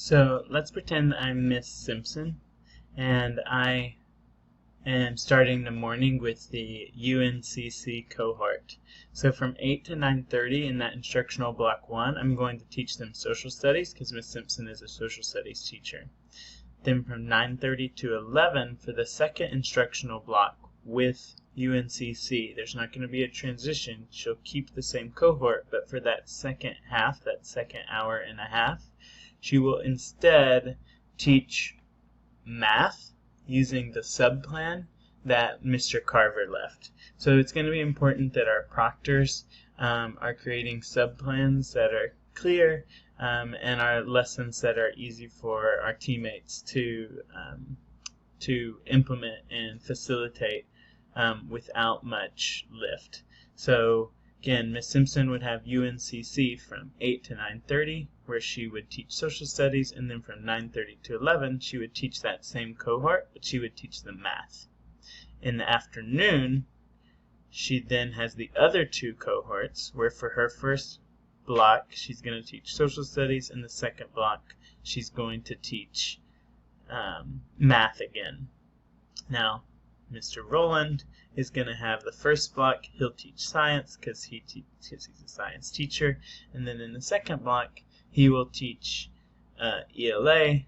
So let's pretend I'm Miss Simpson and I am starting the morning with the UNCC cohort. So from 8 to 9:30 in that instructional block 1, I'm going to teach them social studies because Miss Simpson is a social studies teacher. Then from 9:30 to 11 for the second instructional block with UNCC, there's not going to be a transition. She'll keep the same cohort, but for that second half, that second hour and a half, she will instead teach math using the subplan that Mr. Carver left. So it's going to be important that our proctors are creating subplans that are clear and our lessons that are easy for our teammates to implement and facilitate without much lift. So again, Miss Simpson would have UNCC from 8 to 9:30, where she would teach social studies, and then from 9:30 to 11, she would teach that same cohort, but she would teach them math. In the afternoon, she then has the other two cohorts, where for her first block, she's going to teach social studies, and the second block, she's going to teach math again. Now, Mr. Rowland is going to have the first block. He'll teach science because he's a science teacher. And then in the second block, he will teach ELA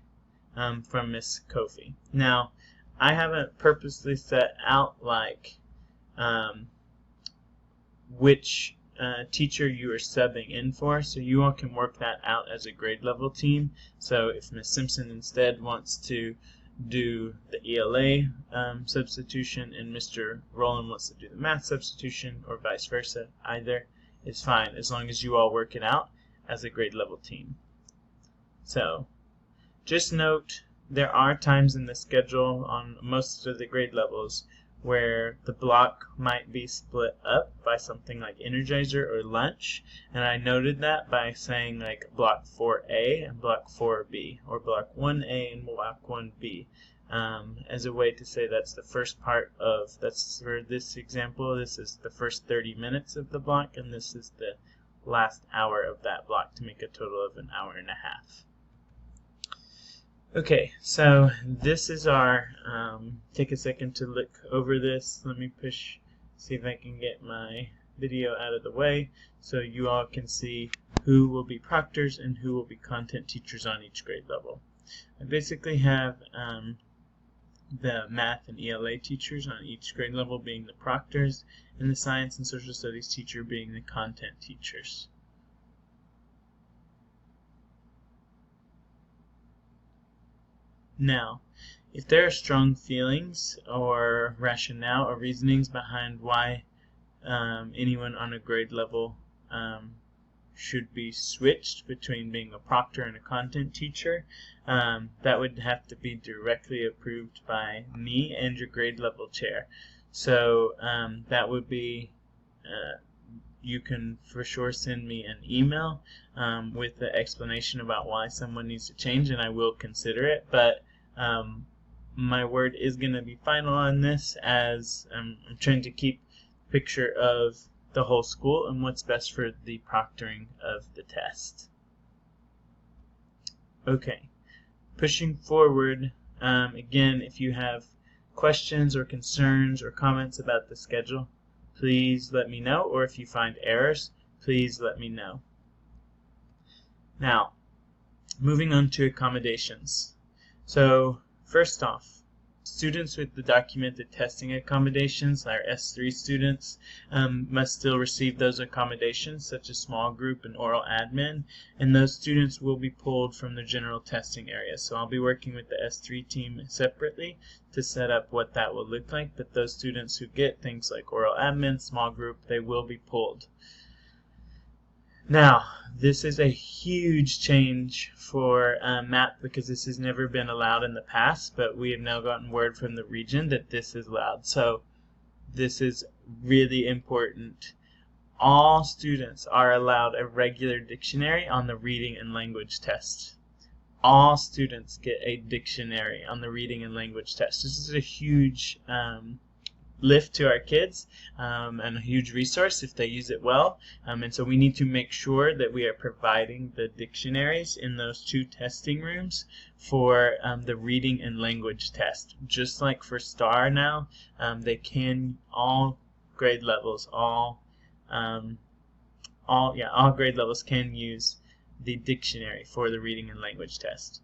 from Miss Kofi. Now, I haven't purposely set out like which teacher you are subbing in for, so you all can work that out as a grade level team. So if Miss Simpson instead wants to do the ELA substitution and Mr. Rowland wants to do the math substitution, or vice versa, either is fine as long as you all work it out as a grade level team. So just note there are times in the schedule on most of the grade levels where the block might be split up by something like Energizer or lunch, and I noted that by saying like block 4A and block 4B, or block 1A and block 1B, as a way to say that's the first part of, that's for this example, this is the first 30 minutes of the block, and this is the last hour of that block to make a total of an hour and a half. Okay, so this is our, take a second to look over this. Let me see if I can get my video out of the way so you all can see who will be proctors and who will be content teachers on each grade level. I basically have the math and ELA teachers on each grade level being the proctors, and the science and social studies teacher being the content teachers. Now, if there are strong feelings or rationale or reasonings behind why anyone on a grade level should be switched between being a proctor and a content teacher, that would have to be directly approved by me and your grade level chair. So that would be you can for sure send me an email with the explanation about why someone needs to change, and I will consider it. But my word is going to be final on this, as I'm trying to keep a picture of the whole school and what's best for the proctoring of the test. Okay, pushing forward, again, if you have questions or concerns or comments about the schedule, please let me know, or if you find errors, please let me know. Now, moving on to accommodations. So, first off, students with the documented testing accommodations, our S3 students, must still receive those accommodations, such as small group and oral admin, and those students will be pulled from the general testing area. So I'll be working with the S3 team separately to set up what that will look like, but those students who get things like oral admin, small group, they will be pulled. Now, this is a huge change for MAP because this has never been allowed in the past, but we have now gotten word from the region that this is allowed. So this is really important. All students are allowed a regular dictionary on the reading and language test. All students get a dictionary on the reading and language test. This is a huge lift to our kids and a huge resource if they use it well. And so we need to make sure that we are providing the dictionaries in those 2 testing rooms for the reading and language test. Just like for STAR now, they can, all grade levels, all grade levels can use the dictionary for the reading and language test.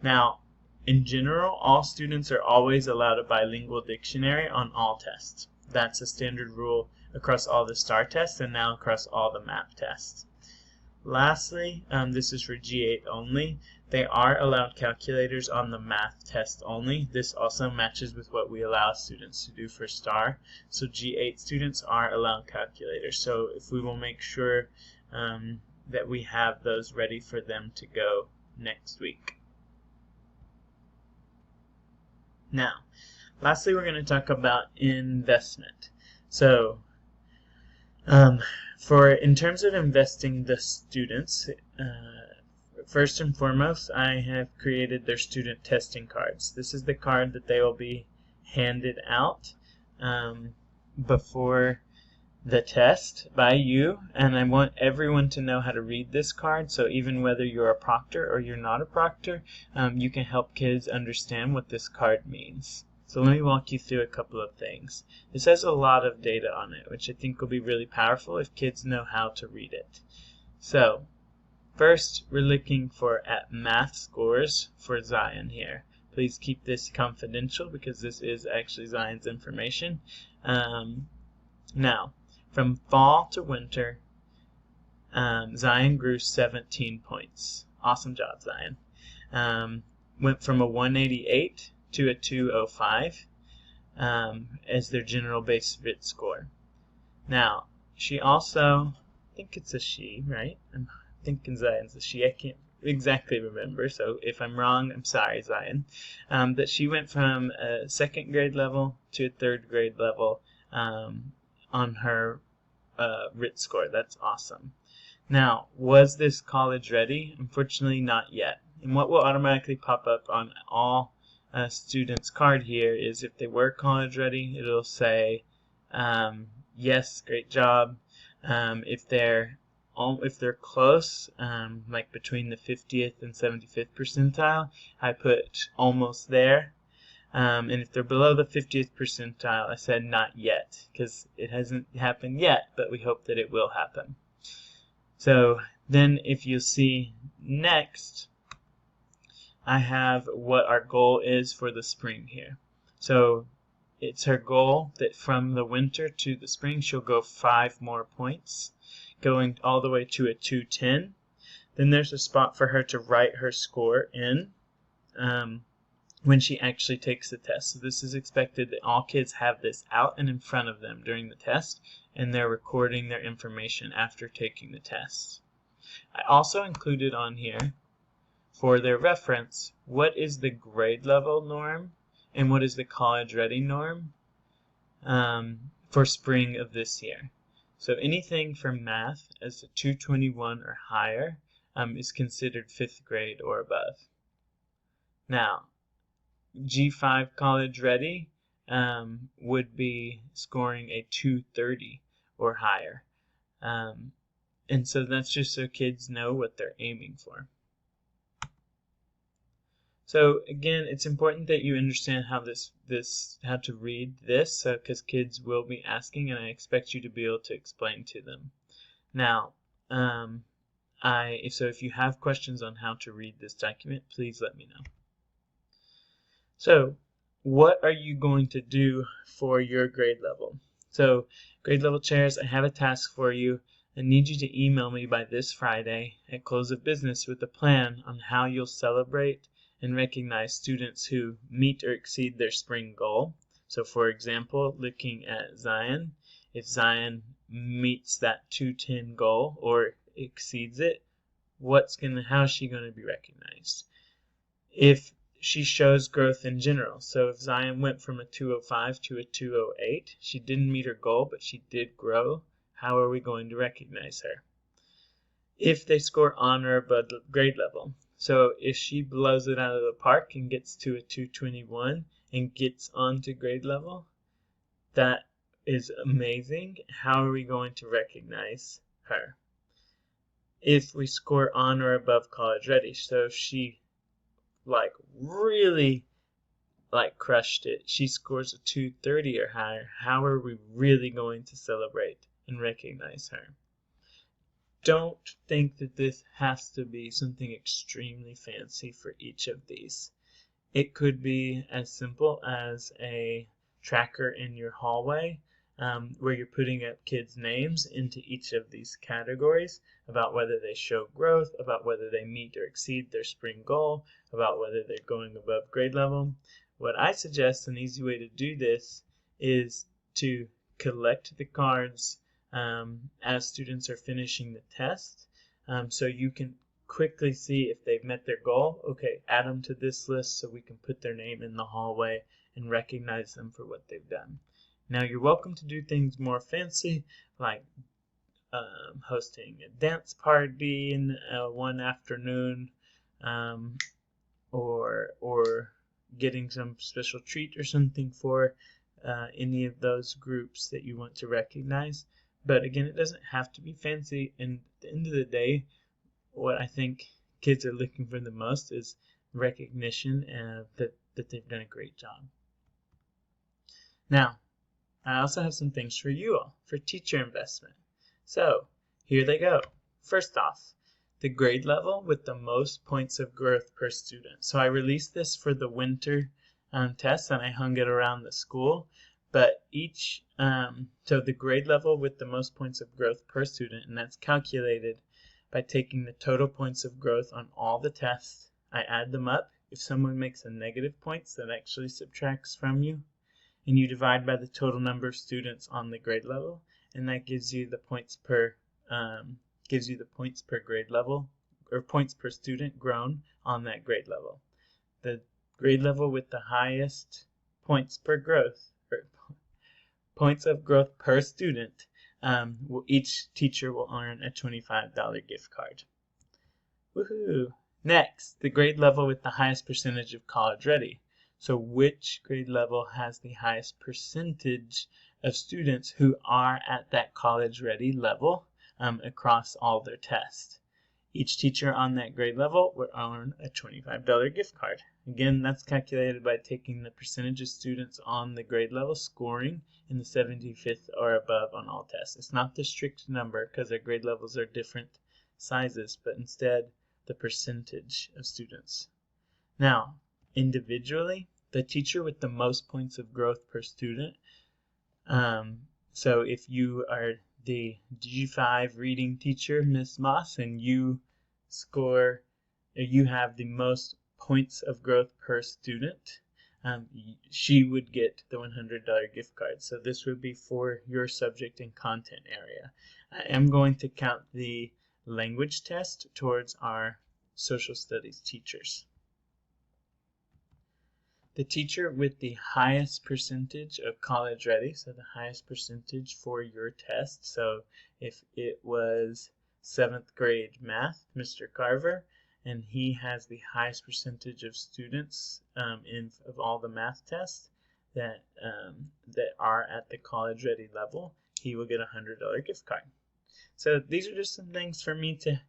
Now, in general, all students are always allowed a bilingual dictionary on all tests. That's a standard rule across all the STAR tests and now across all the MAP tests. Lastly, this is for G8 only. They are allowed calculators on the math test only. This also matches with what we allow students to do for STAR. So G8 students are allowed calculators. So if we will make sure that we have those ready for them to go next week. Now, lastly, we're going to talk about investment. So, in terms of investing the students, first and foremost, I have created their student testing cards. This is the card that they will be handed out before the test by you, and I want everyone to know how to read this card, so even whether you're a proctor or you're not a proctor, you can help kids understand what this card means. So let me walk you through a couple of things. This has a lot of data on it, which I think will be really powerful if kids know how to read it. So, first, we're looking at math scores for Zion here. Please keep this confidential because this is actually Zion's information. Now, from fall to winter, Zion grew 17 points. Awesome job, Zion. Went from a 188 to a 205 as their general base fit score. Now, she also, I think it's a she, right? I'm thinking Zion's a she. I can't exactly remember, so if I'm wrong, I'm sorry, Zion. That she went from a 2nd grade level to a 3rd grade level on her RIT score. That's awesome. Now, was this college ready? Unfortunately, not yet. And what will automatically pop up on all students' card here is if they were college ready, it'll say yes, great job. If they're close, like between the 50th and 75th percentile, I put almost there. And if they're below the 50th percentile, I said not yet, because it hasn't happened yet, but we hope that it will happen. So then if you see next, I have what our goal is for the spring here. So it's her goal that from the winter to the spring, she'll go 5 more points, going all the way to a 210. Then there's a spot for her to write her score in when she actually takes the test. So this is expected that all kids have this out and in front of them during the test, and they're recording their information after taking the test. I also included on here, for their reference, what is the grade level norm and what is the college ready norm for spring of this year. So anything from math as a 221 or higher is considered 5th grade or above. Now, G5 college ready would be scoring a 230 or higher. And so that's just so kids know what they're aiming for. So again, it's important that you understand how how to read this, because kids will be asking, and I expect you to be able to explain to them. Now, if you have questions on how to read this document, please let me know. So, what are you going to do for your grade level? So, grade level chairs, I have a task for you. I need you to email me by this Friday at close of business with a plan on how you'll celebrate and recognize students who meet or exceed their spring goal. So for example, looking at Zion, if Zion meets that 210 goal or exceeds it, how is she going to be recognized? If she shows growth in general, so if Zion went from a 205 to a 208, she didn't meet her goal, but she did grow, how are we going to recognize her? If they score on or above the grade level, so if she blows it out of the park and gets to a 221 and gets onto grade level, That is amazing. How are we going to recognize her? If we score on or above college ready, so if she really crushed it, she scores a 230 or higher, how are we really going to celebrate and recognize her? Don't think that this has to be something extremely fancy for each of these. It could be as simple as a tracker in your hallway where you're putting up kids' names into each of these categories about whether they show growth, about whether they meet or exceed their spring goal, about whether they're going above grade level. What I suggest, an easy way to do this, is to collect the cards as students are finishing the test, so you can quickly see if they've met their goal. Okay, add them to this list so we can put their name in the hallway and recognize them for what they've done. Now you're welcome to do things more fancy, like hosting a dance party in one afternoon, or getting some special treat or something for any of those groups that you want to recognize. But again, it doesn't have to be fancy, and at the end of the day, what I think kids are looking for the most is recognition that they've done a great job. Now, I also have some things for you all, for teacher investment. So, here they go. First off, the grade level with the most points of growth per student. So I released this for the winter test, and I hung it around the school. But so the grade level with the most points of growth per student, and that's calculated by taking the total points of growth on all the tests. I add them up. If someone makes a negative points, that actually subtracts from you, and you divide by the total number of students on the grade level, and that gives you the points per grade level, or points per student grown on that grade level. The grade level with the highest points per growth, or points of growth per student, each teacher will earn a $25 gift card. Woohoo! Next, the grade level with the highest percentage of college ready. So which grade level has the highest percentage of students who are at that college ready level across all their tests? Each teacher on that grade level will earn a $25 gift card. Again, that's calculated by taking the percentage of students on the grade level scoring in the 75th or above on all tests. It's not the strict number because our grade levels are different sizes, but instead the percentage of students. Now, individually, the teacher with the most points of growth per student. So if you are the G5 reading teacher, Miss Moss, and you have the most points of growth per student, she would get the $100 gift card. So this would be for your subject and content area. I am going to count the language test towards our social studies teachers. The teacher with the highest percentage of college ready, so the highest percentage for your test. So if it was 7th grade math, Mr. Carver, and he has the highest percentage of students of all the math tests that are at the college ready level, he will get a $100 gift card. So these are just some things for me to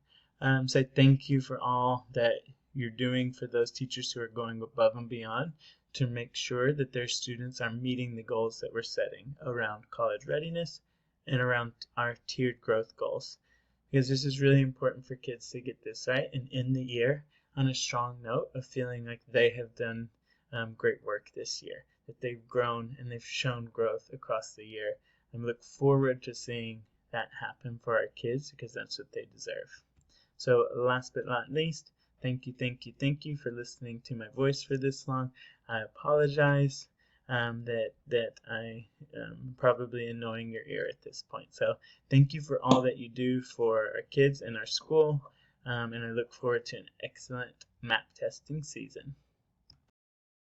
say thank you for all that you're doing for those teachers who are going above and beyond to make sure that their students are meeting the goals that we're setting around college readiness and around our tiered growth goals. Because this is really important for kids to get this right and end the year on a strong note of feeling like they have done great work this year, that they've grown and they've shown growth across the year. And look forward to seeing that happen for our kids because that's what they deserve. So last but not least, thank you for listening to my voice for this long. I apologize that I am probably annoying your ear at this point. So thank you for all that you do for our kids and our school, and I look forward to an excellent map testing season.